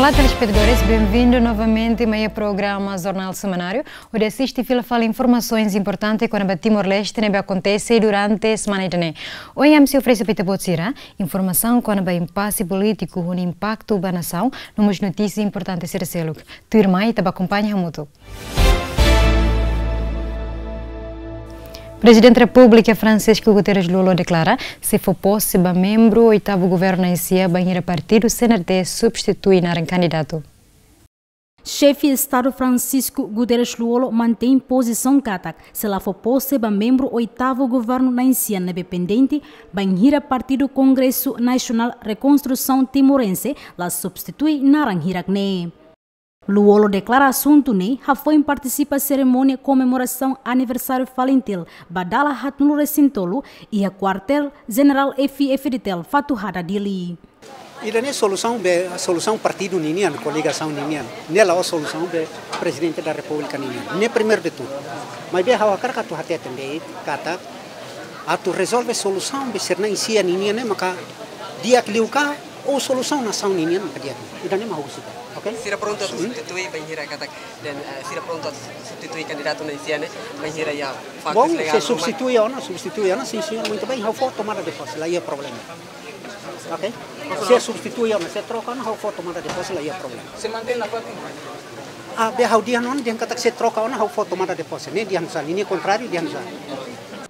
Olá, telespectadores, bem-vindo novamente ao meu programa Jornal Semanário, onde assiste e fala informações importantes quando a Timor-Leste acontece durante a semana. Hoje a se oferece para você informação quando o impasse político e o impacto da nação, numas notícias importantes ser selo. Tu irmã e te acompanha muito. Presidente da República Francisco Guterres Lulo declara se for possível membro do oitavo governo em Cia, banheira partido CNRD substitui na candidato. Chefe de Estado Francisco Guterres Luolo mantém posição catak. Se ela for possível membro do oitavo governo na Cia, independente, banheira partido Congresso Nacional Reconstrução Timorense, la substitui na rangirakne. Luolo declara assunto ne, foi participa cerimônia comemoração aniversário falentil, badala hatnul recintolo e a quartel general FDTL Fatuhada dili. E daí a solução partido ninian, coligação ninian, nela a solução be presidente da República ninian, ne primeiro de tudo. Mas be hawa karka tu hati atende kata, atu resolve solução be ser na isia ninian ne maka dia kliuka ou solução nação ninian maka dia. E daí mau sih. Sira pronto a substituir banheira kata dan sira pronto a substituir candidato na Isiane banheira ya bom se substitui ona sim muito bem, vou tomar depois lá é problema. Ok? Se substitui ona se troca ona vou tomar depois lá é problema. Se mantém na parte. Ah, be hau dia non dia kata se troca ona vou tomar depois, ne dia hansa, linha contrário dia hansa.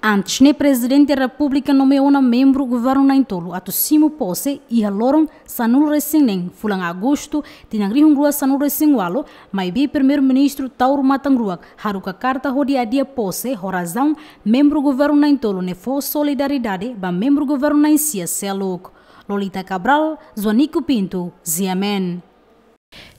Antes, o presidente da República nomeou um membro do governo na Intolo, a Tussimo Posse, e a Loron Sanul Recinem, fulang agosto, tinha rihungrua Sanul Recingualo, mas bem primeiro-ministro Tauro Matangruak, haruka carta rodeadia Posse, razão, membro do governo na Intolo, ne for solidariedade, ba membro do governo na Cia, Seluk. Lolita Cabral, Zuanico Pinto, Ziamen.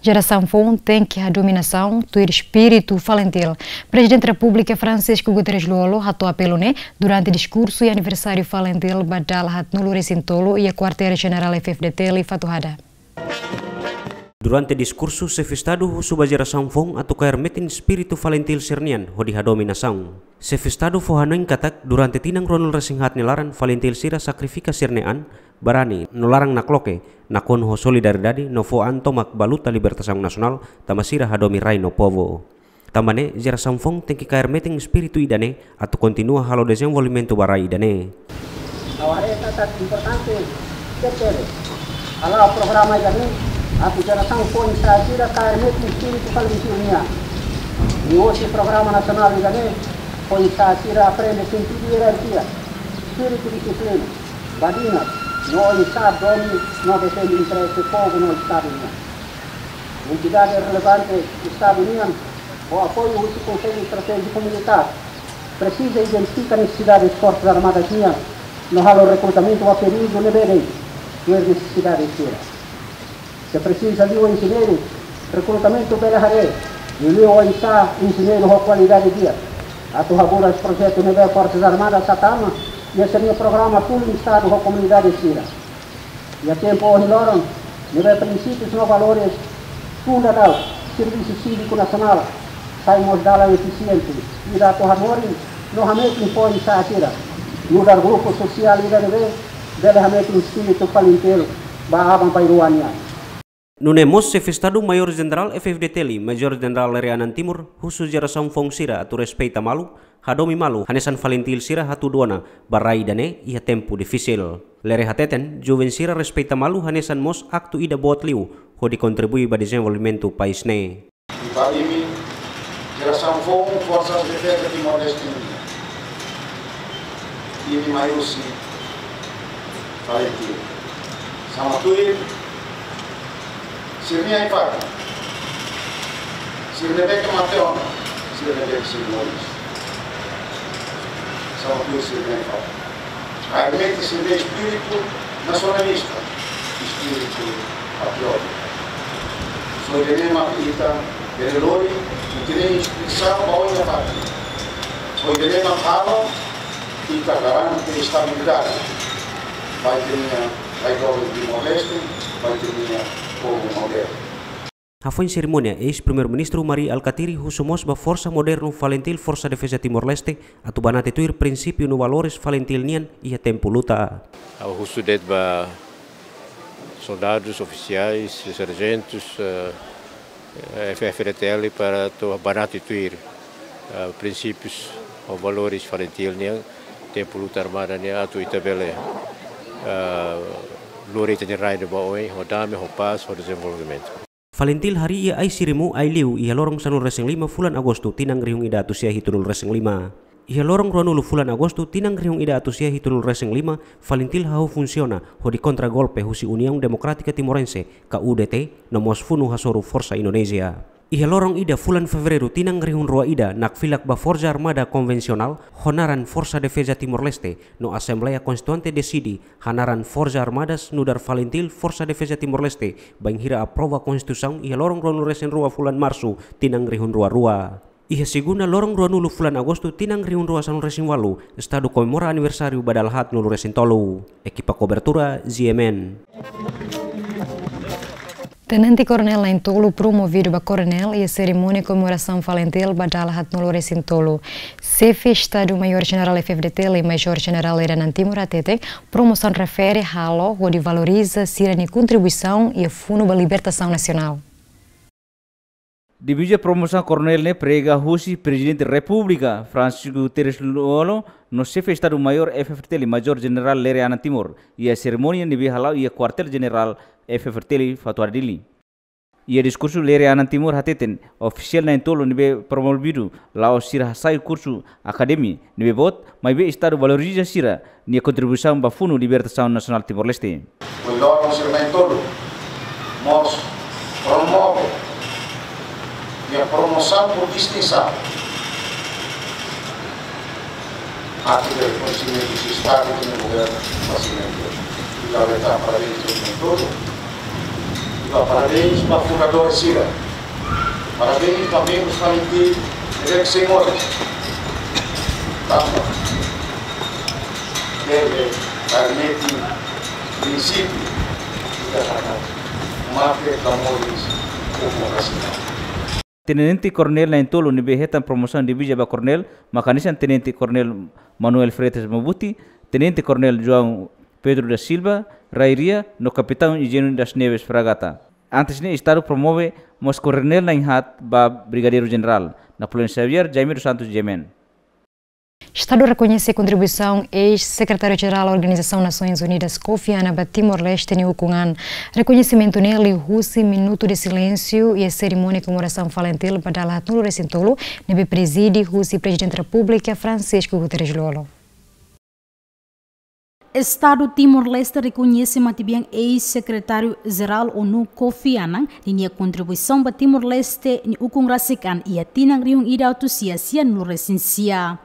Geração Fon tem que a dominação do espírito falentil. Presidente da República Francisco Guterres Luolo ratou apelo durante discurso e aniversário falentil badal hatnulu recintolo e a quartel-general FDTL Fatuhada. Durante discurso chefe Estado suba geração Fon atau metin espírito falentil sernian hodi ha dominação. Chefe Estado fohanoin katak durante tinang ronul resinghat nilaran falentil sira sakrifika sirnean barani nolarang nakloke nakon ho solidaridade no fo antomak baluta libertação nacional tamasira hadomi rai no povo. Tamane geração Fon tem que cair metin espírito idane atau continua halo desenvolvimento barai idane. Aware kata importante tercere. Ala programa idane a geração Fon saira cair metin espírito falentil. E hoje programa nacional idane Fon saira aprende sentido de hierarquia, espírito de disciplina, badina. No Estado não defende o interesse do povo no Estado União. Entidade relevante do Estado União, o apoio do Conselho Estratégico Comunitário, precisa identificar a necessidade das Forças Armadas União, no halo recrutamento a perigo no verei, não é necessidade de se precisa de um engenheiro, recrutamento pela rede, e o está engenheiro com qualidade de dia. A tua projeto no Forças Armadas Satama, e esse é o programa público do Estado com a comunidade sira. E a tempo hoje loram, nível princípios e valores fundamentais, serviço cívico nacional, saímos dela eficiente, e da tua mori, não realmente impõe essa sira. E o dar grupo social e deve realmente um espírito falenteiro, bahaban pairuania. Nunemos chefe Estado Maior General FDTL Major General Lereanan Timur khusus geração Fong sira atu respeita malu hadomi malu hanesan falentil sira hatu duana barai dane ia tempo difícil lere hateten juven sira respeita malu hanesan mos aktu ida bot liu ho di contribui ba desenvolvimento país ne. Ipalimi geração Fong Forças de Defesa Timor-Leste ini maiusi falentil sama tuir Sirnia e faca, Sirnebeca Mateon, Sirnebeca Sirmois, são duas Sirnia e faca. Realmente Sirnia espírito nacionalista, espírito patriótico. Sou de Nema Ita, Bereloi, que tem inscrição para a pátria. Sou de Nema Fala, Ita garante estabilidade. Vai ter governo de Timor-Leste, vai ter Hafoi cerimônia ex-primeiro-ministro Mari Alkatiri husumos ba força moderno falentil Força Defesa Timor-Leste atu banate tuir prinsípio no valores falentil nian ia tempo luta. Au husudet ba soldados, oficiais, sargentos, FFDTL para barato tuir princípios ou valores falentil nia tempo luta armada nia atu itabele lori tenyerai de baoi hodame hopas ho desenvolvimento. Valentil hari ia ai sirimu ai liu ia lorong sanul reseng 5 bulan Agosto tinang riung ida atusia hitunul reseng 5. Ia lorong ronulu bulan Agosto tinang riung ida atusia hitunul reseng 5 Valentil hau funciona ho di kontra golpe husi União Democrática Timorense KUDT nomos funu hasoru Força Indonesia. Ia lorong ida bulan Fevereru tinang riung rua ida nak filak ba Forza Armada Konvensional honaran Força Defesa Timor-Leste no Assembleia Constituante decidi hanaran Forza Armadas nudar Valentil Força Defesa Timor-Leste bang hira aprova konstitusaun ia lorong ronulu resen rua bulan Marsu tinang riung rua. Ia segunda lorong 20 bulan Agosto tinang riung rua sanul resin walu estado komemora aniversário badalhat nulu resin tolu. Equipa cobertura ZMN. Tenente Coronel em Tolo promovido ba Coronel e a cerimônia comemoração Valentil badalhat nulu resin tolu. Chefe Estado Maior General FFDT e Major General Iranan Timor Atete promoção refere halo onde valoriza sirani contribuição e a fundo ba libertação nacional. Divisa promoção coronel ne prega husi Presidente da República Francisco Guterres Luolo no chefe Estado Maior FFDT Major General Iranan Timor e a cerimônia nibi halau e a quartel general FFDT Fatuardili. E a discurso Iranan Timor hateten oficial na Tolo nibi promovido lao sira sai curso academy nibi bot mai be Estado valoriza sira ni contribuição ba fundo libertação nacional Timor-Leste. O órgão sira na Tolo nós promove e a promoção por distinção aqui do reconhecimento do Estado e do governo fascinante. E lá vai dar parabéns ao todo, e parabéns para o fundador Sira, parabéns para membros Valentil e senhores. Deve realmente princípio da máfia da Moris ou Tenente Coronel na Tolo nibi hetan promoção divisa ba Coronel makanisan Tenente Coronel Manuel Freitas Mabuti, Tenente Coronel João Pedro da Silva, Rairia no Capitão Higieno das Neves Fragata. Antes ne Estado promove mos Coronel na Inhat ba Brigadeiro General Napoleão Xavier Jaime dos Santos Gemen. Estado reconhece a contribuição ex-secretário-geral da Organização Nações Unidas Kofi Annan para Timor-Leste e Ukungan. Reconhecimento nele, Rússia, minuto de silêncio e a cerimônia de comemoração Valentil para dar no Recintolo, nebe preside Rússia Presidente da República Francisco Guterres Luolo. Estado Timor-Leste reconhece Matibian ex-secretário-geral ONU Kofi Annan e a contribuição para Timor-Leste e Ukungrasikan e a tinang riung ida autosia sia no recensia.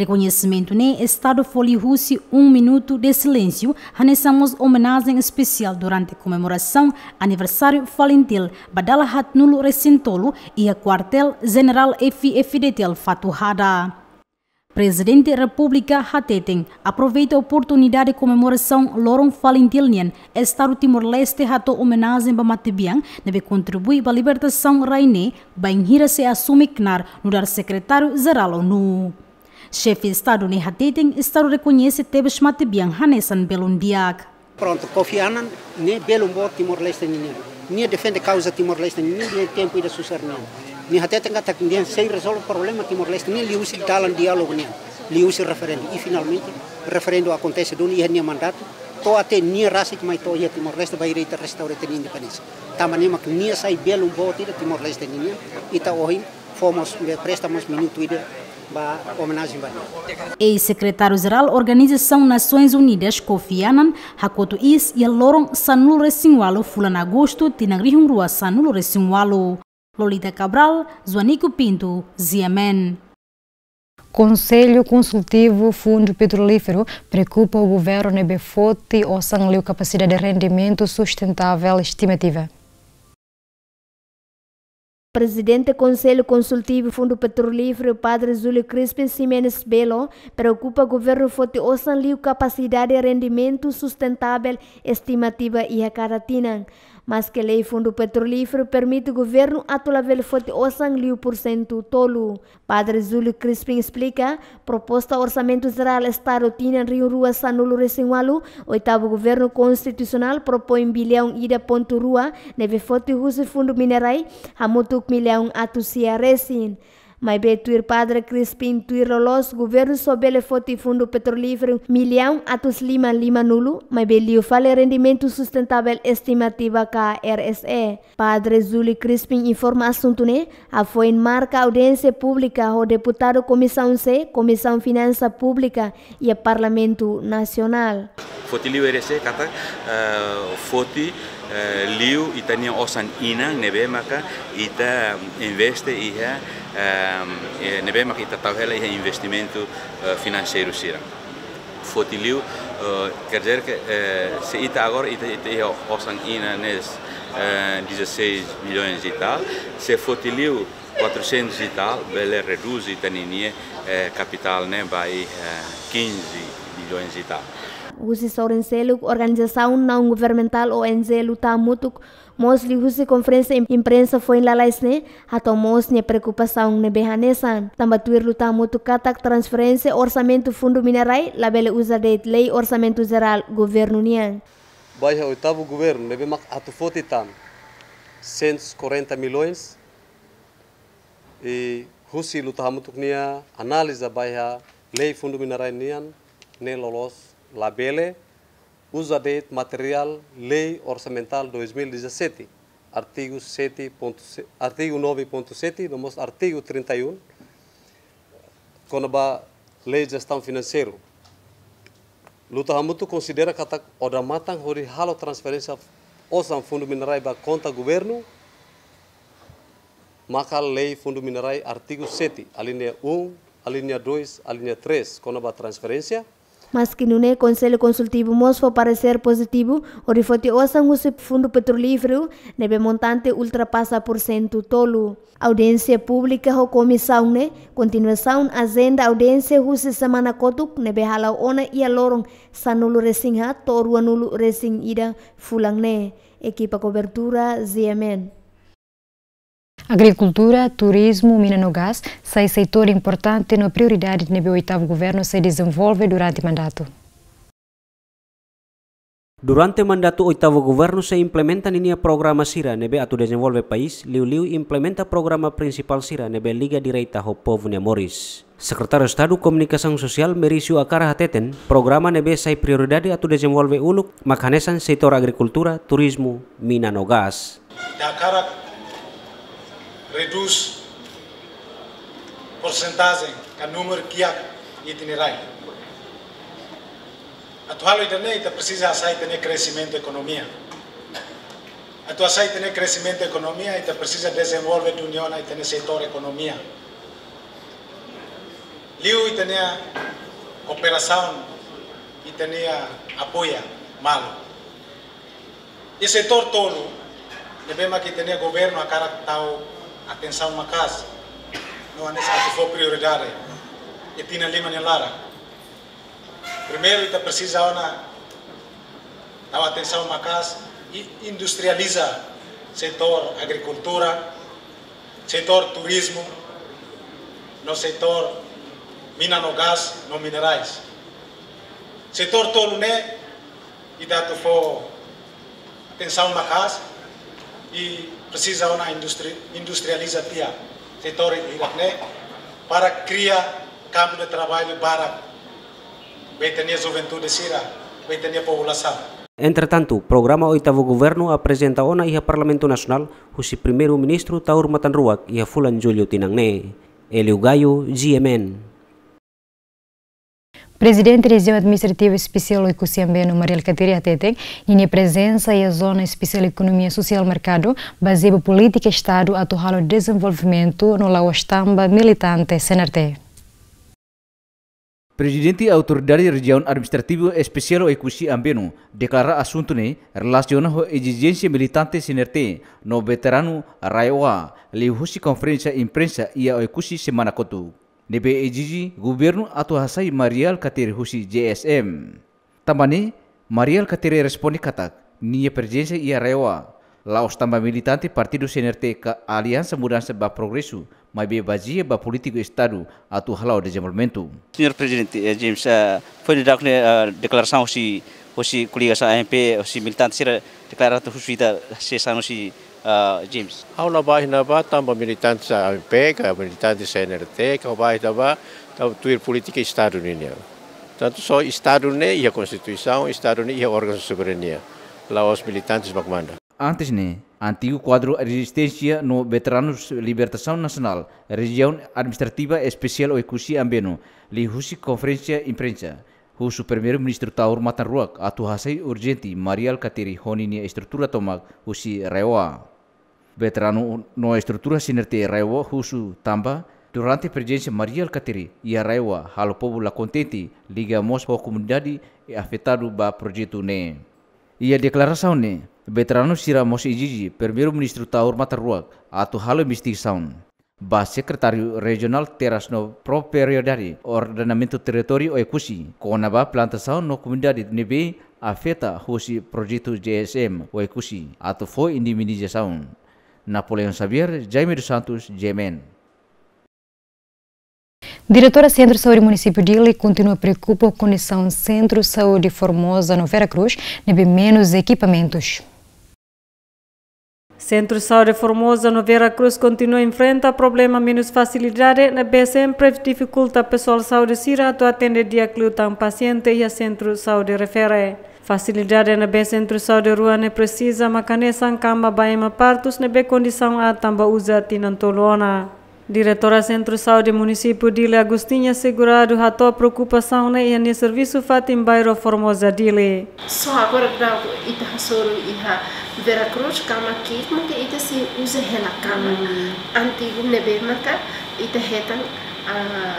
Reconhecimento ne Estado Foli Rússia minuto de silêncio, hanessamos homenagem especial durante a comemoração aniversário Valentil badalahat nulo recintolo e a quartel general FFDT Fatuhada. Presidente da República Hateten aproveita a oportunidade de comemoração Lorong Valentilnian, Estado Timor-Leste hato homenagem para Matibian, deve contribuir para a libertação Raine, bem hira se assume knar no dar secretário-geral ONU. Chefe de Estado ne Hateten, Estado reconhece Tebes Matibian Hanessan Belundiak. Pronto, Kofi Annan ne belumbo Timor-Leste nie defende causa Timor-Leste nie tempo ida susarnan. Ni Hateten kata kemudian sei resolve problema Timor-Leste ni liusi dalam diálogo ni liusi referendo e finalmente referendo acontece do ni mandato to até ni rasa que mai to ia Timor-Leste vai reita restaure a independência. Tamane mak ni sai belumbo tida Timor-Leste ni ita ohin fomos prestamos minuto ida ba homenagem ba. Ex-secretário-geral Organização Nações Unidas Kofi Annan hakoto is e lorong sanul resinwalo fulan agosto tinangrihung rua sanul resinwalo. Lolita Cabral, Joanico Pinto, ZMN. Conselho Consultivo Fundo Petrolífero preocupa o governo nebe forte ou sangliu capacidade de rendimento sustentável estimativa. Presidente do Conselho Consultivo Fundo Petrolífero, Padre Júlio Crispin Ximenes Belo, preocupa o governo forte ou sangliu capacidade de rendimento sustentável estimativa e a caratina. mas que lei fundo petrolífero permite o governo atuar forte osang 1% tolo. Padre Zúlio Crispim explica, proposta orçamento geral Estado tinha Rio Rua Sanulo Resinwalu, oitavo governo constitucional propõe bilhão ida ponto rua, neve forte uso fundo minerai, hamutuk milhão atusia resin. Mas betuir Padre Crispim tuir lolos, governo sobele forte fundo petrolífero milhão atus lima nulo, mas belio fale rendimento sustentável estimativa KRSE. Padre Zúlio Crispim informa assunto né, a foi em marca audiência pública o deputado Comissão C, Comissão Finança Pública e a Parlamento Nacional. Foti liu RSE kata foti liu itania osan inang nebe maka ita investe iha nebe maka ita tahu iha investimento financeiro sira. Foti liu quer dizer que se ita agora ita iha osan ina nes 16 milhões e tal, se foti liu 400 e tal, bele reduz itania capital né vai 15 milhões e tal. Husi Sourenselu, organização não governamental ONG luta mutuk, mosli husi conferência imprensa foi em Lalaisne, ato mosni preocupação nebehanesan. Tambatuir luta mutuk katak transferência orçamento fundo minerai, labele usa de lei orçamento geral governo nian. Baia oitavo governo, nebe mak ato fotitam 140 milhões e husi luta mutuk nia analisa baia lei fundo minerai nian ne lolos labele usa de material Lei Orçamental 2017, artigo 9.7, nomos artigo 31, quando a Lei de Gestão Financeira. Luta hamutu considera que oda matang hori halo transferência osam fundo minerai ba conta governo, maka Lei Fundo Minerai artigo 7, alinea 1, alinea 2, alinea 3, quando a transferência. Mas que no Conselho Consultivo mostra parecer positivo, o rifoti osang usi fundo petrolífero nebe montante ultrapassa por cento tolo. Audiência pública ho comissão ne, continuação agenda audiência usi semana kotuk nebe halau ona ia lorong sanulu resingha torua nulu resing ida fulang ne. Equipa cobertura ZMN. Agricultura, turismo, mina no gás, sai setor importante na prioridade do oitavo governo se desenvolve durante o mandato. Durante o mandato oitavo governo se implementa ninia programa sira nebe atu desenvolve país, liu implementa programa principal sira nebe Liga Direita ho Povo Moris. Secretário Estado Comunicação Social Mericio Akara Hateten, programa nebe sai prioridade atu desenvolve uluk makanesan setor agricultura, turismo, mina no gás. Reduz porcentagem que número que há itinerário. Atual ita precisa sair ter crescimento da economia. Atual sair ter crescimento da economia ita precisa desenvolver a união e ter setor economia. Liu ita cooperação e ter apoio malo. E setor todo devemos que ter governo a cara tal atenção na casa, não é necessário que for prioridade. E tinha lima nelara. Primeiro, está precisa dar atenção na casa e industrializa setor agricultura, setor turismo, no setor mina no gás, no minerais. Setor todo né e dá for atenção na casa e precisa uma industrialização setor irakne para criar campo de trabalho para a juventude sira, a população. Entretanto, o programa oitavo governo apresenta ona iha Parlamento Nasional husi primeiro-ministro Taur Matanruak iha Fulan Julio Tinangne. Eliu Gayo, GMN. Presidente da Região Administrativa Especial Oikusiambeno, Mariel Kateri Hateten, em presença e a Zona Especial Economia Social Mercado, baseia política Estado a torrar o desenvolvimento no Laostamba militante CNRT. Presidente da Autoridade Região Administrativa Especial Oikusiambeno declara assunto ne relacionado com a exigência militante CNRT no veterano Raioa, liuhusi conferência imprensa e a Oikusi semana kotu. Nebe exige governo atau hasai Mariel Kateri husi JSM. Tambani Mariel Kateri respondi katak nia presença ia rewa Laos tambah militante Partido CNRT Aliança Mudança ba Progresso, mas be bazia ba político Estado atu halau de desenvolvimento. Senhor Presidente James, foi dada a declaração se coligação AMP, se militante será declarado suspeita sessão se James. Ao na ba tambah militante sa AMP, ka militante CNRT, ka baih ba tuir política Estado ni. Tanto só Estado ne e a Constituição, Estado ne e a órgão de soberania. Lá os militantes bacmanda. Antes antigo quadro resistência no Veteranos Libertação Nacional, região administrativa especial Oikusi Ambeno, li husi conferência imprensa. O primeiro-ministro Taur Matanruak atuhasai urgente Marial Kateri honini estrutura tomak husi rewa. Veterano no estrutura sinerte rewa husu tamba durante presença Marial Kateri e a rewa halo povo la contente liga mos po comunidade afetado ba projeto ne. E a declaração ne Veterano sira mos ijiji primeiro-ministro Taur Matanruak atu halo investigação. Ba secretário regional teras no propriedade ordenamento território Oikusi, konaba plantação no comunidade nebe afeta hosi projeto GSM Oikusi atu foi indemnização. Napoleão Xavier, Jaime dos Santos, Jemen. Diretora Centro de Saúde do município de Ile continua preocupada com a condição Centro de Saúde Formosa no Veracruz, nebe menos equipamentos. Centro de Saúde Formosa no Veracruz continua a enfrentar problema menos facilidade na sempre dificulta a pessoal de saúde sira a atender diagnostic paciente e a Centro de Saúde refere. Facilidade na Centro de Saúde rua ne precisa macanesan cama baima partos nebe condição a tamba usa tinantolona. Diretora Centro de Saúde do município de Ile Agostinha segurado a tua preocupação na e serviço fatim bairro Formosa de Ile. Só agora grau ita hasoro iha Veracruz kama aqui maka ita se usa hela kama antigo nebe maka ita hetan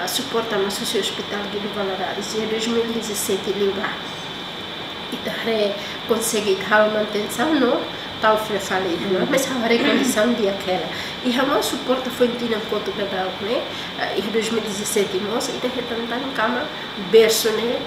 suporta mas o hospital de Valadares em 2017 liba ita re consegue tal manutenção no tal falei não mas a recondição de aquela e a suporta foi tina quanto pedal né em 2017 nós ita hetan tan kama berço né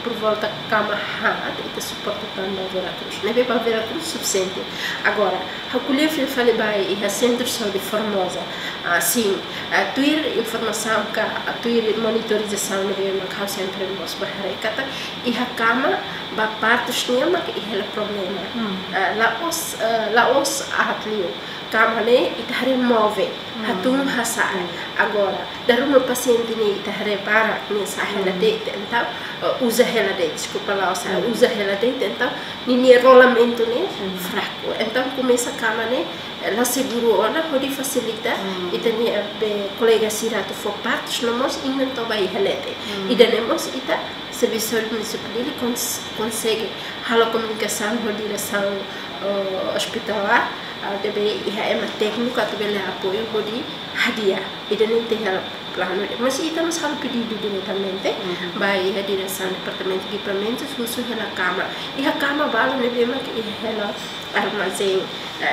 por volta cama hat ita suporta tanda Veracruz nebe para Veracruz suficiente agora a colher falei vai e a Centro de Saúde Formosa assim a tuir informação que a tuir monitorização nebe uma causa sempre nós barreicata e a cama ba partes tinha mas e ela problema lá os atlio cama né ita remove hatum hasar agora dar uma paciente né ita repara nessa ela de então usa ela de desculpa lá usa ela de então nem rolamento né fraco então começa a cama né ela seguro ela pode facilitar e tem colega Sirato for partes nós ainda vai relete e temos ita serviço municipal ele consegue a comunicação com a direção hospitalar deve é uma técnica que deve apoio de hadia e não tem plano mas estamos a pedido diretamente vai a direção do departamento de equipamentos uso a cama e a cama vale deve que ela armazém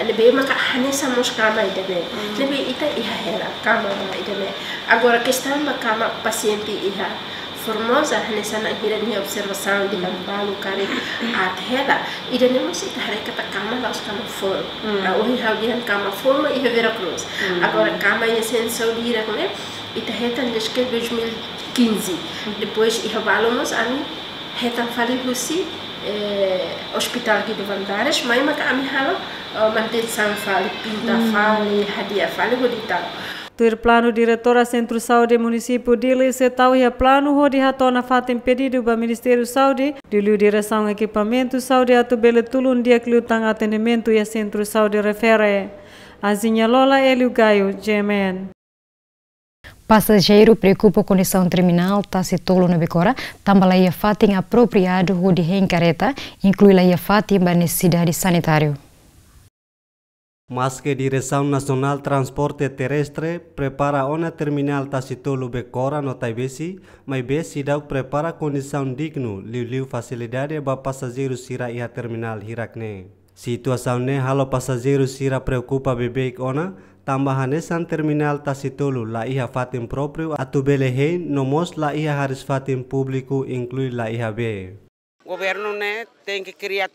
deve que hanessa mos cama deve ita e ela cama deve agora questão da cama paciente e Formosa nessa na hirania observação de Campalo cari athela e denemos ita hareka cama lá os cama for o haudian cama forma e Veracruz agora cama e senso dira né ita hetan desde 2015 depois e havalamos ami hetan fali husi hospital de Valadares mas ami halo manutenção fali pinta fali hadia fali hodita Tuir plano diretora Centro de Saúde do município de Ile se tau ia plano ho dihatona fatem pedido ba Ministério Saúde de direção equipamento saúde atubele tulun dia kliutang atendimento e Centro de Saúde refere. Azinha Lola Elio Gaio, Jemen. Passageiro preocupa com condição terminal tá se tolo na Becora, também ia fatem apropriado ho de reencareta, inclui a ia fatem ba necessidade sanitário. Mas que a Direção Nacional de Transporte Terrestre prepara uma terminal Tacitolo Becora no Taibesi, mas besi dau prepara condição digno, liu facilidade para passageiros sira e a terminal hirakne. Situação ne halo passageiros sira preocupa bebek ona, tambahanesan terminal Tacitolo la iha fatim próprio atubelehe nomos la iha haris fatim público inclui la iha B. Governo ne tem que criar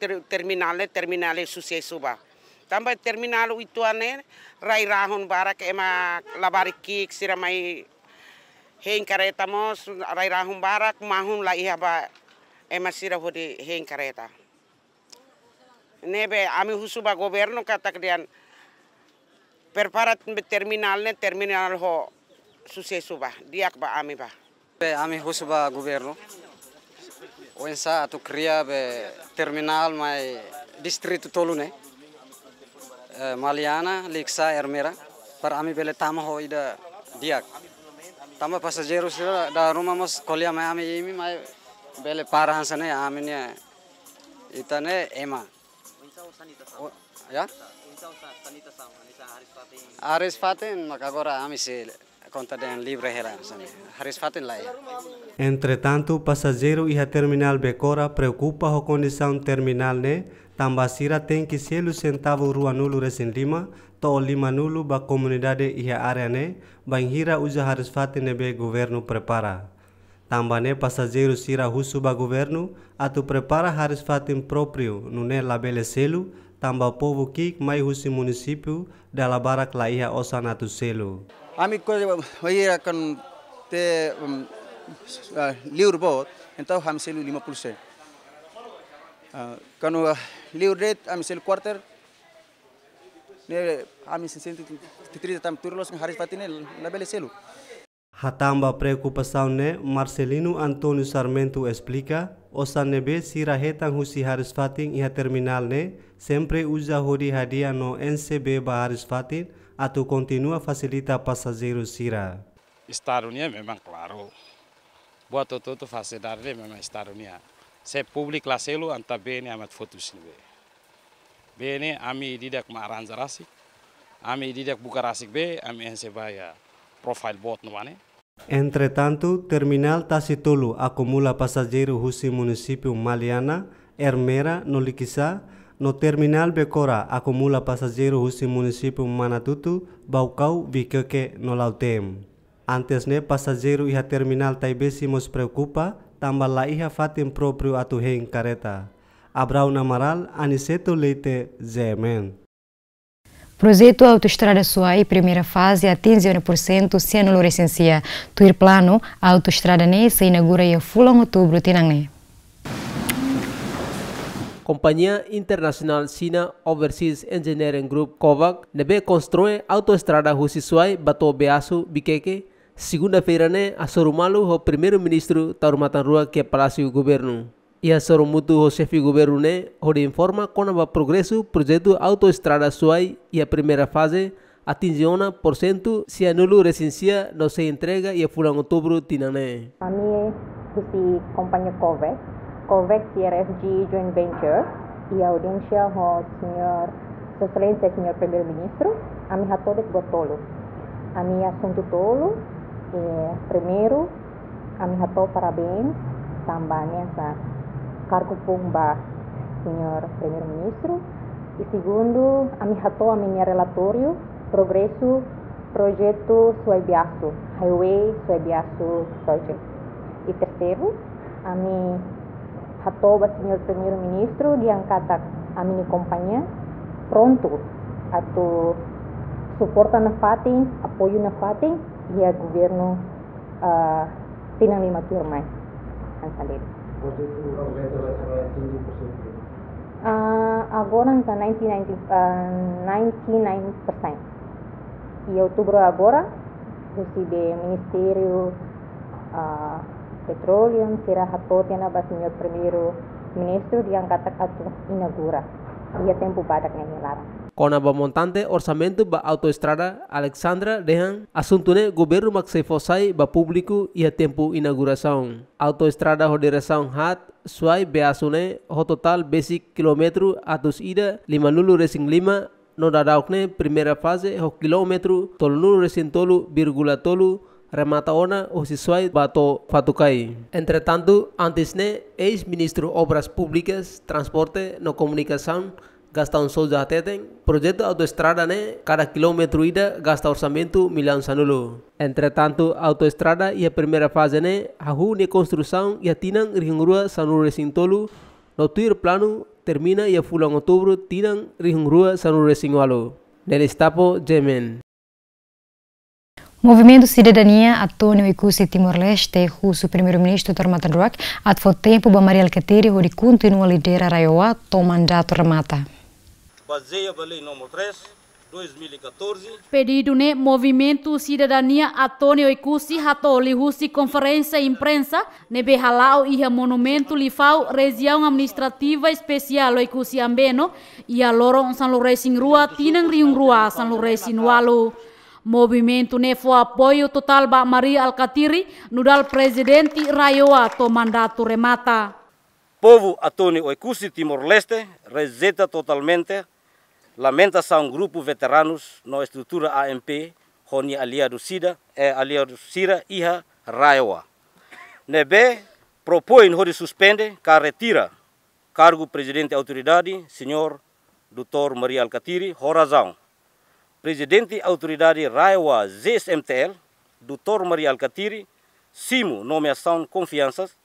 terminales sucesso ba. Tambah terminal itu ane rai rahon barak ema labari kik siramai heng kareta mos rai rahon barak mahun la iha ba ema sira hodi heng kareta. Nebe ami husuba governo kata kemudian perparat terminal ho sucesso ba diak ba ami ba. Ami husuba governo. Oensa atu kria be terminal mai distrito Tolune. Maliana, Liksa, Ermera, para ami bele tama ho ida diak. Tama passageiros da rumah mos kolia mai ami imi mai bele parahan sana aminnya itane ema. Ya? Haris Fatin maka agora ami se conta den libre hela sana. Haris Fatin lá. Entretanto, passageiro e a terminal Becora preocupa a condição terminal ne. Tambasira tem que selo centavo rua nulo resin lima, to lima nulo ba comunidade e a área ne, banhira usa Haris Fatin nebe governo prepara. Tambane passageiro sira husu ba governo, atu prepara Haris Fatin próprio, nune labele selo, tamba povo kik mai husi município, da labarak la iha osanatu selo. Ami ko ia kan te liur bot, então ham selo 5%. Kanu liur rate ami selo quarter, ne ami senti titrita tam turlos ng Haris Fatin labele selo. Hatamba preocupação ne, Marcelino Antônio Sarmento explica, osa nebe sira hetang husi Haris Fatin iha terminal ne, sempre usa hodi hadia no NCB ba Haris Fatin, atau continua facilita passageiros sira. Estadunia memang claro, buat itu facilidade memang estadunia. Se publik la selo anta bene amat fotos ni be. Bene ami didak ma aranjarasik, ami didak bukarasik be, ami ensebaya profile bot no ane. Entretanto, terminal Tasitolu acumula passageiro husi município Maliana, Ermera, no Likisa, no terminal Becora acumula passageiro husi município Manatutu, Baucau, Viqueque, no Lautem. Antes ne passageiro iha terminal Taibesi mos preocupa, tambah la iha Fatin próprio atu heng careta. Abrao Namaral, Aniceto Leite, Zemen. Projeto Autoestrada Suai, primeira fase, atinge 1% sem anulou licencia. Tuir plano, a autoestrada ne se inaugura em fulong outubro tinangne. Companhia Internacional China Overseas Engineering Group COVAC nebe constrói autoestrada Husi Suai, Bato Beasu, Biqueque. Segunda-feira ne a Sorumalu o primeiro-ministro Taurumatan Rua que é Palácio Governo. E a Sorumutu o chefe governo ne onde informa com o progresso projeto autoestrada Suai e a primeira fase atinge 1% se anulou licencia não se entrega e a fulano outubro tinane. A minha companhia COVAC CRFG Joint Venture e a audiência o senhor Sua Excelência senhor primeiro-ministro a minha toda botolo. A minha assunto tolo primeiro a minha to parabéns também essa cargo pumba senhor primeiro-ministro e segundo a minha relatório progresso projeto Suai-Biasu Highway Suai-Biasu Project e terceiro a minha senhor primeiro-ministro diangkat a minha companhia pronto atau suporta na Fatin apoio na Fatin e a governo tinang lima turmai ang salid. Agora está 99%. E outubro agora, recebe Ministério Petroleum, será hatotian na ba senhor primeiro-ministro diangkat atau inaugura. E a tempo badak na hilaran. Com a montante orçamento ba autoestrada Alexandra Dehan assunto ne governo maksefosai ba público e a tempo inauguração. Autoestrada ho direção hat Suai Beasune ho total basic kilometro atus ida 5 resing 5 no dadaukne primeira fase ho kilometro tolunu resing tolu virgula tolu remata ona o sisuai bato fatukai. Entretanto, antes ne ex-ministro Obras Públicas, Transporte no Comunicação Gastão Souza Ateten, projeto autoestrada ne cada quilômetro ida gasta orçamento milhão sanulo. Entretanto, autoestrada e a primeira fase ne hahu ne construção e atinang ringrua sanulo resintolu no tuir plano termina ia fulang outubro tinang rihung rua Sanu Resingwalo. Nel Estapo, Jemen. Movimento Cidadania Antônio Ikusi Timor-Leste, o primeiro-ministro Tormatan Ruak, foi tempo para Maria Alcatiri, onde continua a liderar Raioa, to mandato remata. Baseia a lei número 3, 2014. Pedido ne Movimento Cidadania Antônio Ikusi hato lihusi conferência imprensa nebe halau iha monumento lifau região administrativa especial Ikusi Ambeno ia lorong San Lourenço Rua tinang riung Rua San Lourenço Walu. Movimento ne foi apoio total ba Maria Alcatiri nudal presidente Raioa to mandato remata. Povo Antônio Ikusi Timor-Leste rejeita totalmente lamentação grupo veteranos na estrutura AMP Roni aliado Sida iha Raioa. Nebe propõe hori suspende ka retira cargo presidente autoridade senhor Dr. Maria Alcatiri horazão. Presidente autoridade Raioa ZSMTL Dr. Maria Alcatiri simu nomeação confianças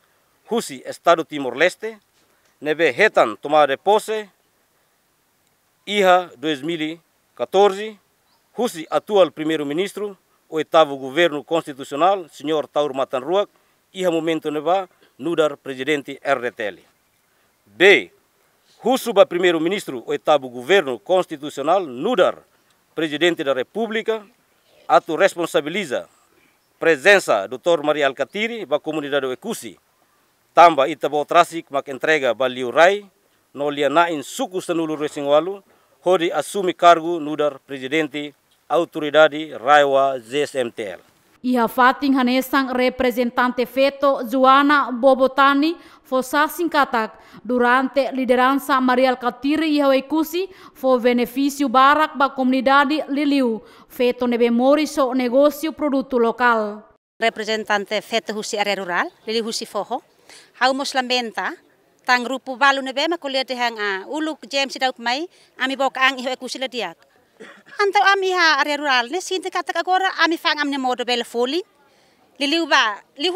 Husi Estado Timor-Leste nebe hetan tomada posse iha 2014 Husi atual primeiro-ministro oitavo governo constitucional senhor Tormatan Ruak iha momento neba nudar presidente RDTL. B. Husuba primeiro-ministro oitavo governo constitucional nudar presidente da República atu responsabiliza presença Dr. Maria Alcatiri ba comunidade Ikusi tamba itabo trasik mak entrega ba Liu Rai no lianain suku Sanulu Resingwalu hodi assumi cargo nudar presidente autoridade Raioa ZSMTL. Iha fating hanesang representante feto Joana Bobotani fosasin katak durante liderança Maria Alcatiri iha Ikusi fo benefício barak ba comunidade Liliu feto nebe moriso negócio produto lokal. Representante feto husi area rural Liliu husi foho haumos lamenta tang grupo balu nebe makulia dehang uluk James dauk mai ami boka ang iha Ikusi ladiak. Antau ami ha area rural ne sinte katak agora ami fang amne modo bela foli Liliu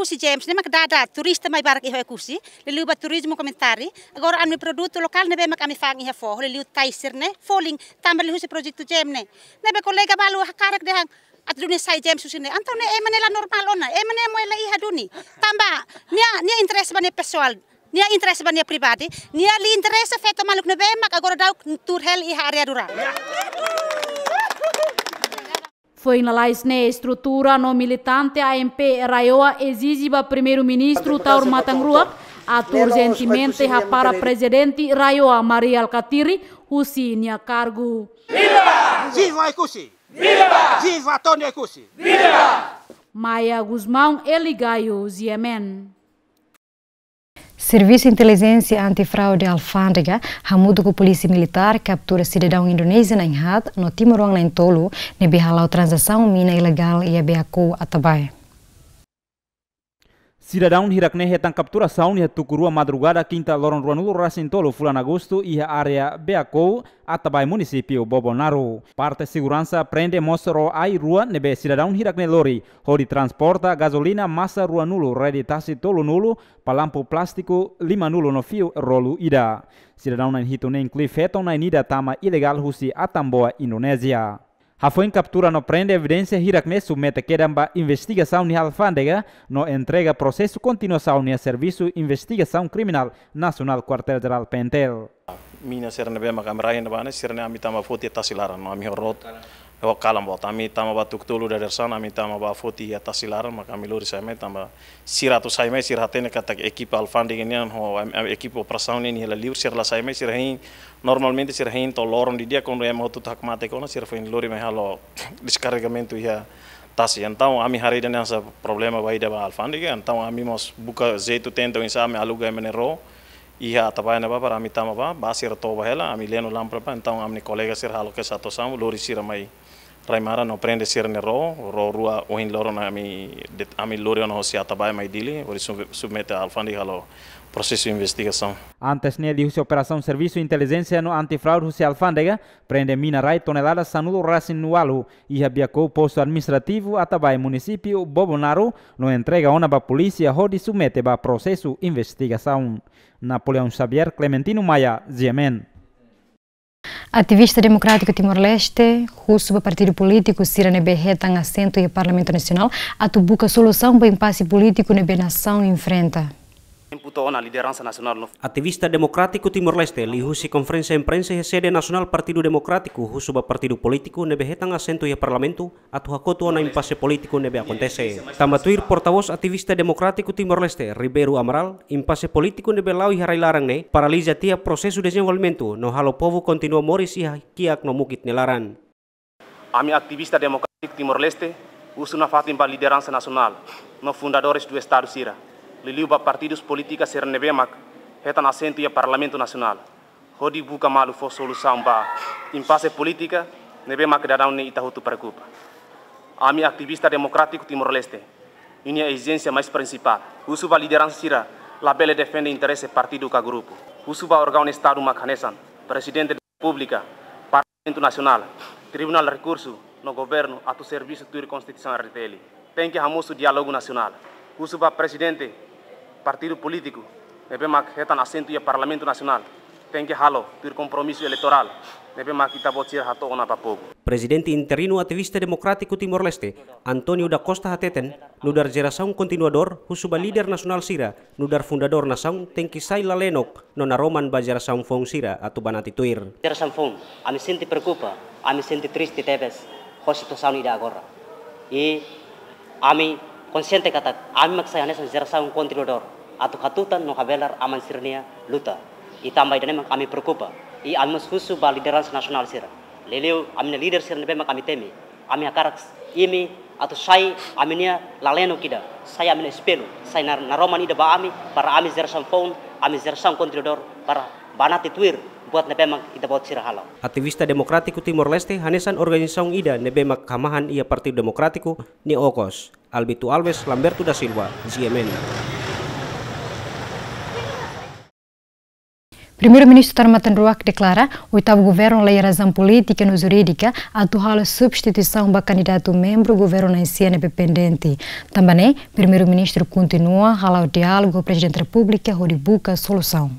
si James ne mak dada turista mai barak iho Ikusi Liliu ba turismo komentari agora ami produto lokal ne be mak ami fang iha fo Liliu taisir ne foling tambah Liliu si proyektu James ne be kolega balu hakarak dehang at dunia sai James susine antau ne emanela normal ona emane moela iha duni tambah nia interest bane pessoal nia interest bane pribadi nia li interest feto maluk ne be mak agora dauk turhel iha area rural. Foi na laisne estrutura no militante AMP Raioa exige ba primeiro-ministro Tormatan Ruak atu urgentemente para presidente Raioa Maria Alcatiri husi nia cargo. Viva! Viva Ikusi! Viva! Viva Antônio Ikusi! Viva! Maya Guzmão Eligaio Ziemen. Serviço de Inteligência Antifraude Alfândega, hamudo com Polícia Militar, captura cidadão indonésia na Inhat, no Timor-Leste na Tolo, nebe halau transação mina ilegal e abeaco Atabai. Cidadão hirakne hetang capturação e tukurua madrugada quinta lorong Ruanulo Racintolo fulan agosto e área Beaco Atabai município Bobonaro. Parte segurança prende mostro ai rua nebe cidadão hirakne lori hori transporta gasolina massa Ruanulo reditasi tolo nulo palampo plástico 5 nulo no fio rolu ida. Cidadão na hito nem cliff heton na ida tama ilegal husi Atamboa Indonésia. Foi captura no prende evidência hirakne submete quedamba investigação ni alfândega no entrega processo continuação ni serviço investigação criminal nacional quartel-geral Pentel. Mina serna be makamrai na bane serna ami tama foti tasilaran no ami horot ho kalam bot ami tama batuk tulu dari sana ami tama ba foti tasilaran makami lori saime tama siratu saime sirhatene katak equipe alfândega ni ho equipe operação ni hela livre sirla saime sirhain normalmente sirhain to loron di dia quando é moto tak mate kono sirfain lori me halo descarregamento ia tasi então ami harida nessa problema vai da alfândega então ami mos buka jeito tento insame aluga menero iha tabai na ba para ami tama ba basir to bahela ami leno lampra pa então amni colega sir halo ke sato sam lori sir mai Raimara não prende sirne ro rua ohin loro na ami loro no se atabai mai dili, ori submete a alfândega ao processo de investigação. Antes ne dihusi operação serviço inteligência no antifraude husi alfândega prende mina rai toneladas sanulo rasin nualu e habiaco posto administrativo atabai município Bobonaro no entrega ona ba polícia hodi submete ba processo investigação. Napoleão Xavier, Clementino Maia, Ziemen. Ativista democrático Timor-Leste, russo do partido político Sira Nebe retang assento e Parlamento Nacional, atubuca solução para o impasse político Nebe nação enfrenta. Ativista democrático Timor-Leste lihusi conferência imprensa e sede nacional Partido Democrático husuba partido político nebe hetang assento e parlamento atu hakoto na impasse político nebe acontece. Tambatuir porta-voz ativista democrático Timor-Leste Ribeiro Amaral impasse político nebe lau e harailarang ne paralisa tiap processo de desenvolvimento no halo povo continua moris e kiak no mukit nelaran. Ami ativista democrático Timor-Leste usuna fatim para liderança nacional no fundadores do Estado Sira. Liliu ba partidos políticos ser nebemak hetan assento e Parlamento Nacional. Hodi buka malu for solução ba impasse política nebemak dadão ne itahutu preocupa. Ami ativista democrático Timor-Leste. Ini a exigência mais principal. Usu ba liderança Sira labele defende interesse partido ka grupo. Usu ba órgão Estado makanesan, Presidente da República, Parlamento Nacional, Tribunal de Recurso no governo atu serviço de Constituição RTL. Tem que hamusu diálogo nacional. Usu ba Presidente partido político, nebemak hetan assento e Parlamento Nacional, tem que halo ter compromisso eleitoral, nebemak kita botir hato ona papogo. Presidente interino ativista democrático Timor-Leste, Antonio da Costa Hateten, nudar geração continuador, husuba líder nacional Sira, nudar fundador nação, tem que sai lalenok, nona roman ba geração fong Sira, atu banati tuir. Geração fong, ami senti preocupa, ami senti triste tebes, com situação ida agora. E ami consciente kata ami maksaya nessa geração continuador atau katutan no habelar aman sirnia luta e também dane kami preocupa e ami susu ba liderança nasional sira leleu ami leader sira nebe kami temi ami akarak imi atau sai aminia laleno kida saya ami espelo saya naromani de ba ami para ami geração phone ami geração continuador para banati tuir buat nebemak kita buat sirahalo. Ativista democrático Timor-Leste hanesan organização ida nebemak kamahan ia Partido Democrático ni Ocos. Albito Alves Lamberto da Silva, GMN. Primeiro-Ministro Tarmatan Ruak declara o oitavo governo lei razão política no jurídica atual a substituição do candidato membro do governo na Enciana pendente. Também, Primeiro-Ministro continua a diálogo com o Presidente da República onde busca solução.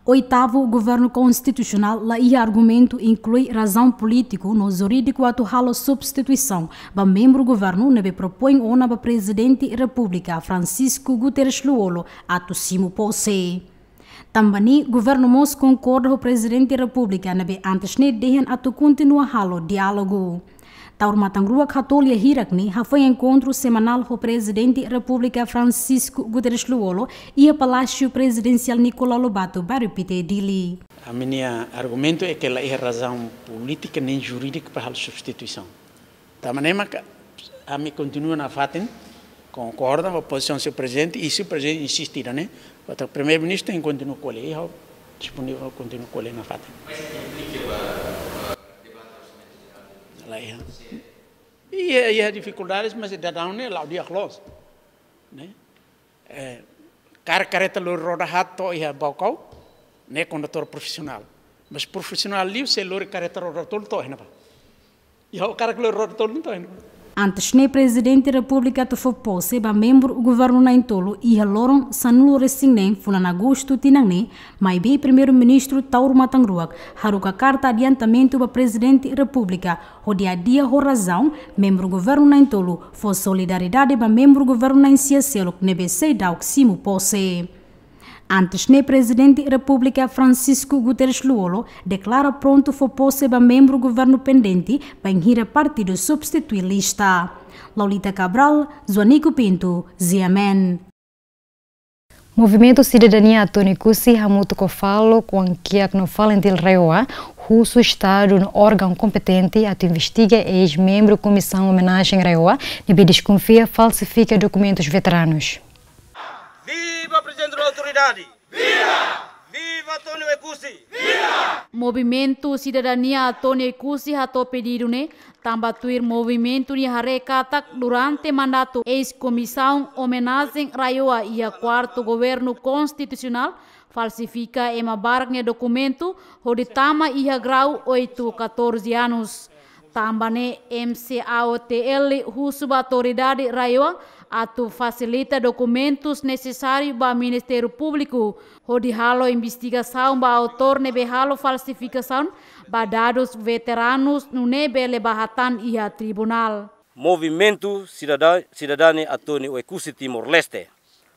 Oitavo governo constitucional lá e argumento inclui razão político no jurídico atual a substituição ba membro governo nebe propõe ona ba presidente república Francisco Guterres Luolo atu simo pose. Também governo mos concorda com o presidente república nebe antes ne dehen atu continua halo diálogo. Taur Matangrua Katolia Hirakni foi encontro semanal com o presidente da República Francisco Guterres Luolo e o Palácio Presidencial Nicolau Lobato para repetir dele. A minha argumento é que ela é razão política nem jurídica para a substituição. Da maneira que a mim continua na fatem, concorda com a posição do seu presidente e se o presidente insistir, né? O primeiro-ministro continua com ele, disponível continua com ele na fatem. E há dificuldades, mas ainda não é lá o dia close, né? Careta lo roda rato e a balcão, né? Condutor profissional, mas profissional ali se lo careta roda todo to, né? E o cara que lo roda todo não to, né? Antes ne presidente da República to foi pose ba membro do governo na Intolo e haloron sanulo resingnen fulan agosto tinangne mai be primeiro-ministro Taur Matangruak haruka carta adiantamento ba presidente da República o dia ho razão membro do governo na Intolo foi solidariedade ba membro do governo na Enciacelo nebe sei dauk simo pose. Antes ne presidente da República Francisco Guterres Luolo declara pronto for posse ba membro do governo pendente para ir partido substituir lista. Laulita Cabral, Joanico Pinto, ZMN. Movimento Cidadania Tony Kusi hamuto ko falo com kiak no Valentil Reoa, russo Estado no órgão competente a investiga ex-membro comissão homenagem Reoa e desconfia falsifica documentos veteranos. Viva o presidente da autoridade! Viva! Viva Movimento Cidadania Antônio Ekusi hato pedido ne tambatuir movimento ni harekatak durante mandato ex-comissão homenagem Raioa e a quarto governo constitucional falsifica ema baraknya documento hoditama iha grau 8-14 anos. Tambane MCAOTL husuba autoridade Raioa atu facilita documentos necessários para o Ministério Público, onde halo investigação para autor nebe halo falsificação para dados veteranos no nebe lebahatan ia tribunal. Movimento Cidadania Antônio Ekusi Timor-Leste,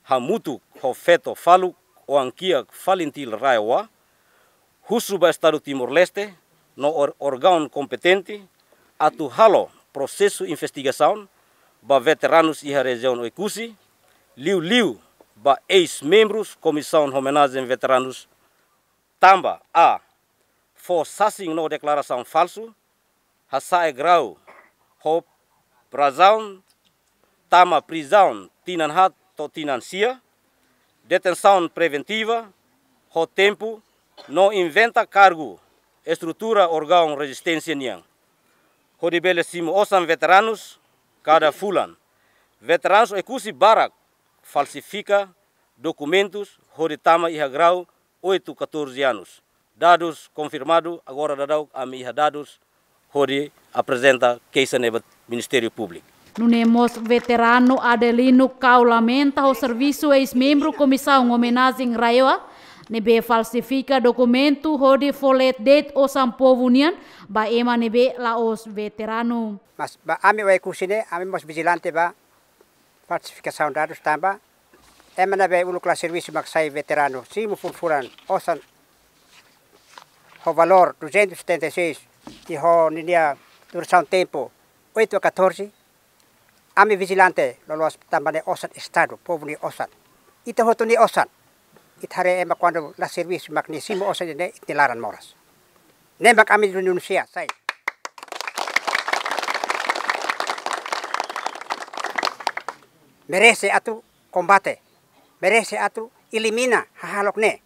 hamutu hofeto falu o ankia falintil Raioa, husuba Estado Timor-Leste, no órgão competente, atu halo processo investigação ba veteranos e a região Ekusi, liu ba ex-membros Comissão Homenagem Veteranos, tamba a forçassing no declaração falso, hasae grau, ho prazão, tama prisão, tinan hat to tinan sia, detenção preventiva, ho tempo, no inventa cargo, estrutura órgão resistência niang. Ho dibelesimo osam veteranos, cada fulan. Veteranos Ekusi barak falsifica documentos horitama iha grau 8-14 anos. Dados confirmado agora dadau ami iha dados hori apresenta queixa neba Ministério Público. Nunemos veterano Adelino Kau lamenta o serviço ex-membro Comissão Homenagem Raioa nebe falsifica documento hodi folet det o sampovo nian ba ema nebe laos veterano. Mas ba ami o Ekusi ne ami mos vigilante ba falsificação dados tamba ema nebe ulukla serviço maksai veterano simu furfuran osan ho valor 276 e ho ninia duração tempo 8-14 ami vigilante lolos tamba ne osan estado povo ni osan ita hoto ni osan itare ema quando la serviço magnisimo osan ne itilaran moras nembak ami denuncia sai merece atu combate, merece atu elimina hahalok ne.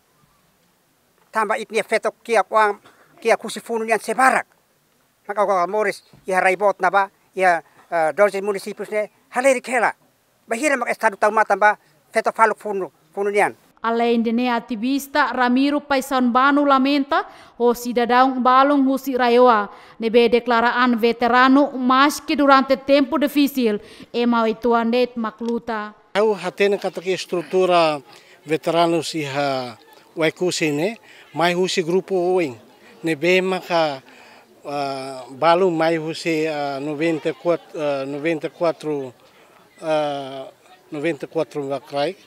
Tamba itnia fetok kia kusifunu nian sebarak. Maka Morris ia raibot na ba ia 12 munisipios ne haleri kela. Bahira mak estado tauma tamba fetok faluk funu nian. Além de ativista Ramiro Paisanbanu lamenta o cidadão balong husi Raioa nebe declaraan veterano mas que durante tempo difícil ema ituanet makluta. Eu hatena kata que estrutura veteranos iha o Ekusi ne mai husi grupo oing nebe maka balong mai husi 94 vakrai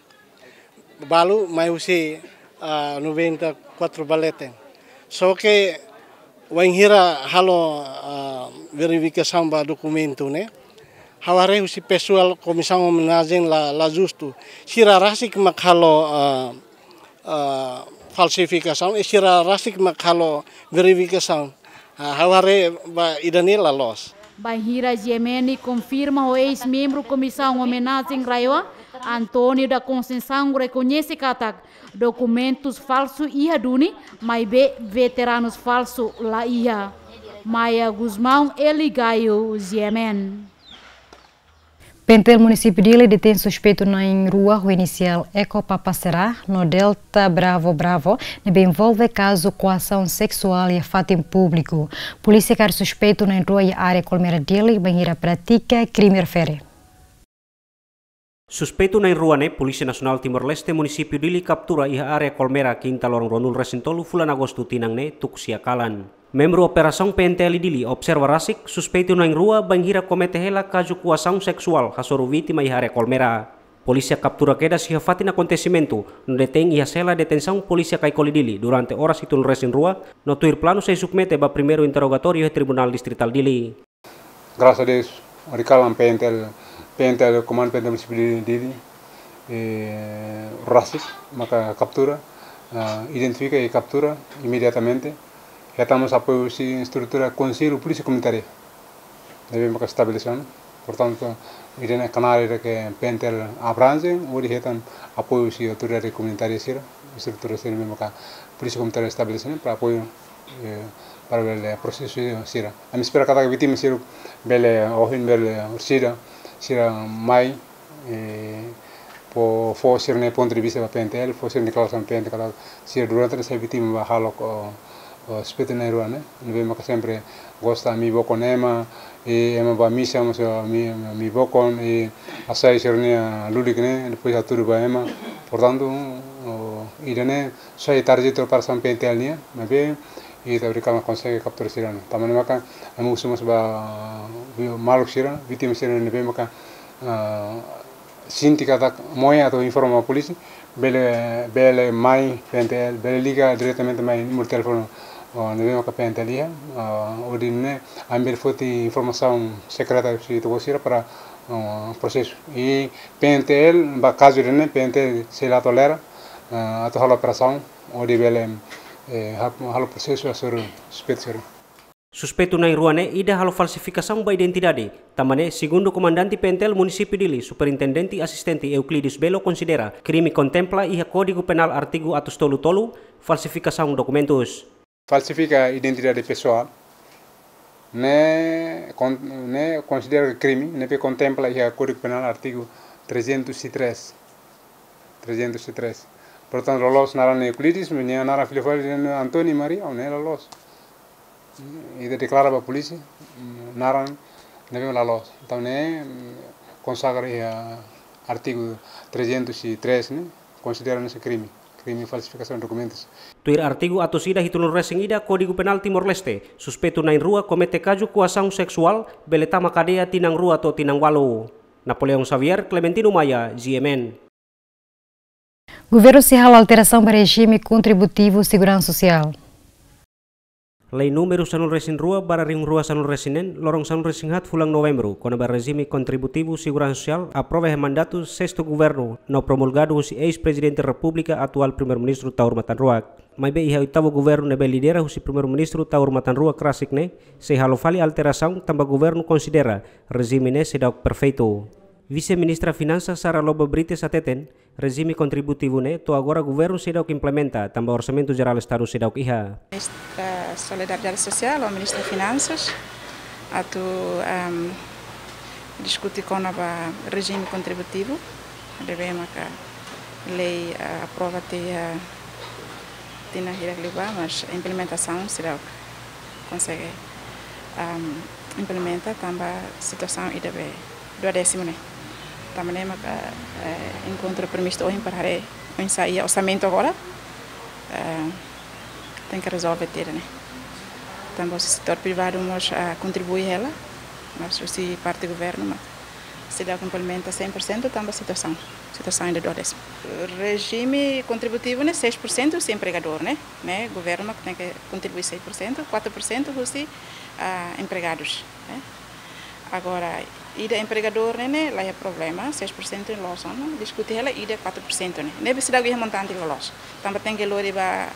balu mai usi 94 balete. So que wanghira halo verificação ba documento ne. Haware usi pessoal comissão homenagem la justo. Sira rasik makhalo falsificação e sira rasik makhalo verificação. Haware ba idani la los. Bahira Gemeni confirma o ex-membro comissão homenagem Raioa Antônio da Conceição reconhece que documentos falsos ia duni, mas veteranos falsos lá ia. Maia Guzmão, Eligaio, Yemen. Pentel município dele detém suspeito na rua o inicial Eco Papacerá, no Delta Bravo, que envolve caso coação sexual e fato em público. Polícia quer suspeito na rua e área colmeira dele, banheira pratica crime refere. Suspeito na rua ne Polícia Nasional Timor-Leste município dili captura iha area Colmera Quinta Lorong Ronul Resintolu fulan Agosto tinang ne tuksia kalan. Membro operação PNTL dili observa rasik suspeito na rua bangira comete hela caso coação sexual hasoru vítima iha area Colmera. Polícia captura queda se fatin acontecimento no detém iha sela detenção polícia Caicoli dili durante horas itu resin rua no tuir plano se submete ba primeiro interrogatório e Tribunal Distrital dili. Graças a Deus, oricalam PNTL Comando PNTL Municipal dili rasik maka captura identifica e captura imediatamente. Já estamos apoio a estrutura Conselho Polícia Comunitária. Deve maka estabelecer Portanto, irene canal que pentel abrange, ori hetan apoio si autoridade comunitária sira, estrutura sira mesmo cá, polícia comunitária estabelecimento para apoio para o processo sira. A me espera cada vítima sira bele ohin bele sira mai po forcer ne ponto de vista para pentel, forcer ne classe pentel cada sira durante essa vítima vai halo spete na rua, né? Não vemos que sempre gosta mi boconema e ema ba missa mi bocon e assai sernia ludik né, depois a tudo ba ema. Portanto, irene sai target para São Pentel né, mas bem e tabrika consegue capturar sirana. Também maka emu sumas ba maluk sirana, vítima sirana ne bem maka sinti kata moya atau informa a polícia, bele mai Pentel, bele liga diretamente mai no telefone. Ne vemos que pentelia, ordine ambil foto informação secreta se tu gosira para processo e pentel, caso de né pentel se lá tolera, ato halo operação, odi bele halo processo a sur suspeito. Suspeito na Ruane ida halo falsificação da identidade. Tamane, segundo o comandante Pentel município Dili, superintendente assistente Euclides Belo considera crime contempla e Código Penal artigo atos tolu falsificação documentos. Falsifica a identidade pessoal, ne considera crime, ne contempla o Código Penal artigo 303. Portanto, los naran Euclides, ne nara filho Antônio Maria, ou ne los. E declara para a polícia, naran ne vem la los. Então ne consagra o artigo 303, ne considera esse crime. Crime falsificação de documentos. Tuir artigo atos ida hitulur resing ida Código Penal Timor-Leste. Suspeito na rua comete caju coação sexual beletama cadeia tinang rua atau tinang walu. Napoleão Xavier, Clementino Maia, GMN. Governo se hala alteração para regime contributivo segurança social. Lei número sanul resin rua bara ring rua sanul resinen lorong sanul resin hat fulang novembro quando o regime contributivo segurança social aprova o mandato sexto governo no promulgado o ex-presidente da República atual primeiro-ministro Taur Matanruak. Mas bem, o oitavo governo nebe lidera o primeiro-ministro Taur Matanruak Krasik ne se halofali alteração também governo considera regime ne sedau perfeito. Vice-ministra Finanças Sara Lobo Brites ateten regime contributivo ne to agora governo sedau que implementa também orçamento geral estado sedau que iha. Solidariedade Social, o Ministro das Finanças, discute com o regime contributivo, devemos que a lei aprova na hierarquia, mas a implementação será consegue implementar também a situação e deve do décimo né. Também encontro previsto hoje para sair orçamento agora, tem que resolver né. Também o setor privado contribui ela, mas se parte do governo, mas se dá complementa 100% também a situação ainda do décimo. Regime contributivo né 6% se empregador né, governo tem que contribuir 6%, 4% os empregados, né. Agora ida empregador né lá é problema 6% em loja, né, discutir ela ida 4% né, nem precisa de montante em loja, também tem que loriba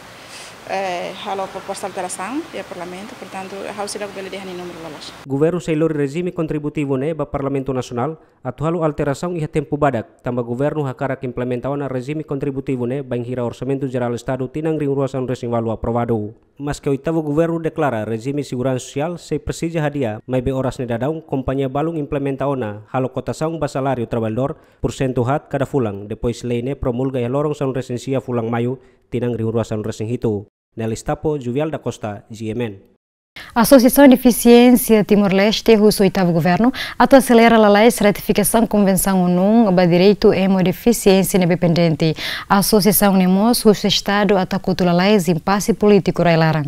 halo proposta alteração e parlamento, portanto, hau sila bele de número lolos. Governo sailor regime contributivo ne ba Parlamento Nasional atual alteração e tempo badak, tambah governo hakara que implementação na regime contributivo ne ba hira orçamento geral estado tinang ring ruasan resing walu aprovado. Mas que oitavo governo declara regime segurança social se precisa hadia, mai be horas ne dadau companhia balung implementaona halo cotação ba salário trabalhador porcento hat cada fulang, depois lei ne promulga e lorong san resensia fulang maio tinang ring ruasan resing hitu. Nelly Stapo, Juvial da Costa, GMN. A Associação de Eficiência Timor-Leste, o oitavo governo, acelera a lei de ratificação Convenção ONU para direito e deficiência independente. A Associação Nemos, o Estado, atacou a lei de impasse político Railaran.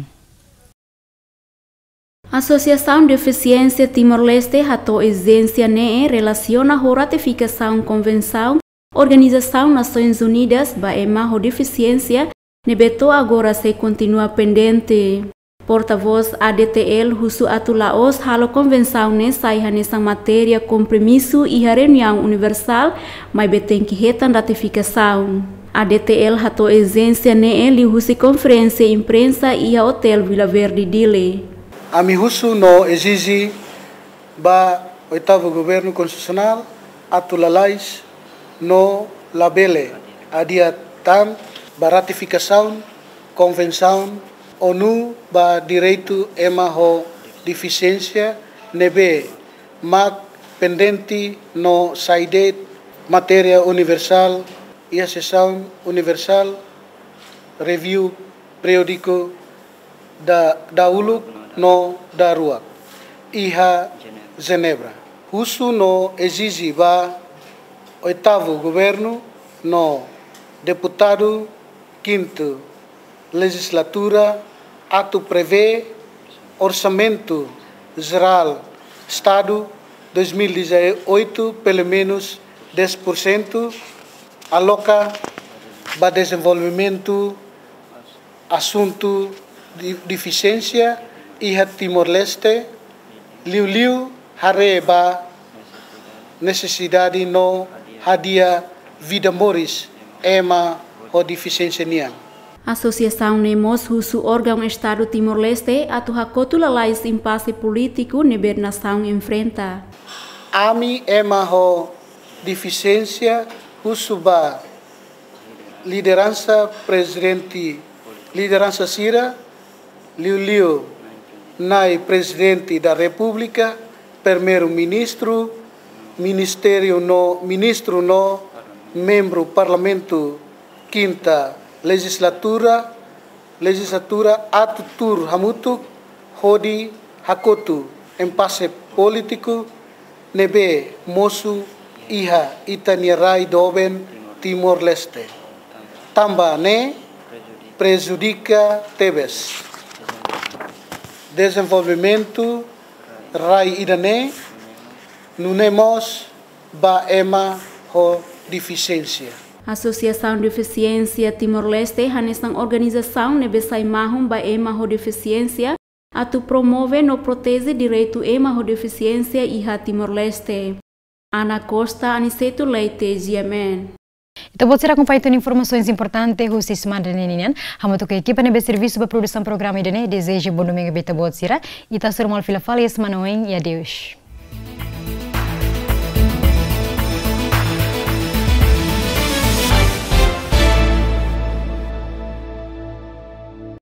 A Associação de Eficiência Timor-Leste atou exigência em relação à ratificação Convenção Organização Nações Unidas para a deficiência Nebeto agora se continua pendente. Porta-voz ADTL Husu Atulaos halo convenção nessa nessa matéria compromisso e a reunião universal, mas tem que retan ratificação. ADTL hato exigência nele Husu conferência imprensa e a hotel Vila Verde Dile. Ami Husu no exige ba oitavo governo constitucional atulalais no labele adia tam ba ratificação convenção ONU ba direito ema ho deficiência nebe mak pendente no saide matéria universal e a sessão universal review periódico da uluk no da rua iha Genebra. Husu no exige ba oitavo governo no deputado quinto legislatura ato prevê orçamento geral Estado 2018 pelo menos 10% aloca para desenvolvimento assunto de deficiência e Timor-Leste liu hareba necessidade no hadia vida moris ema o deficiência nian. Associação Nemos Husu órgão Estado Timor-Leste atu hakotula lais impasse político neber nação enfrenta. Ami ema ho deficiência husuba liderança presidente liderança Sira liu nai presidente da República primeiro-ministro ministro no membro parlamento quinta legislatura atutur hamutuk hodi hakotu impasse político nebe mosu iha itaniarai doben Timor-Leste tamba ne prejudica tebes desenvolvimento rai idane nunemos ba ema ho deficiência. Associação Deficiência Timor-Leste hanesang organização nebesai mahum ba ema ho deficiência atu promove no protege direito ema ho deficiência iha Timor-Leste. Ana Costa, Aniceto Leite, GMN. Então, você acompanha informações importantes hoje semana ninian. Hama toque equipa nebe serviço para produção programa idene desejo bom domingo beta boa sira. Ita surmal fila fala semana e adeus.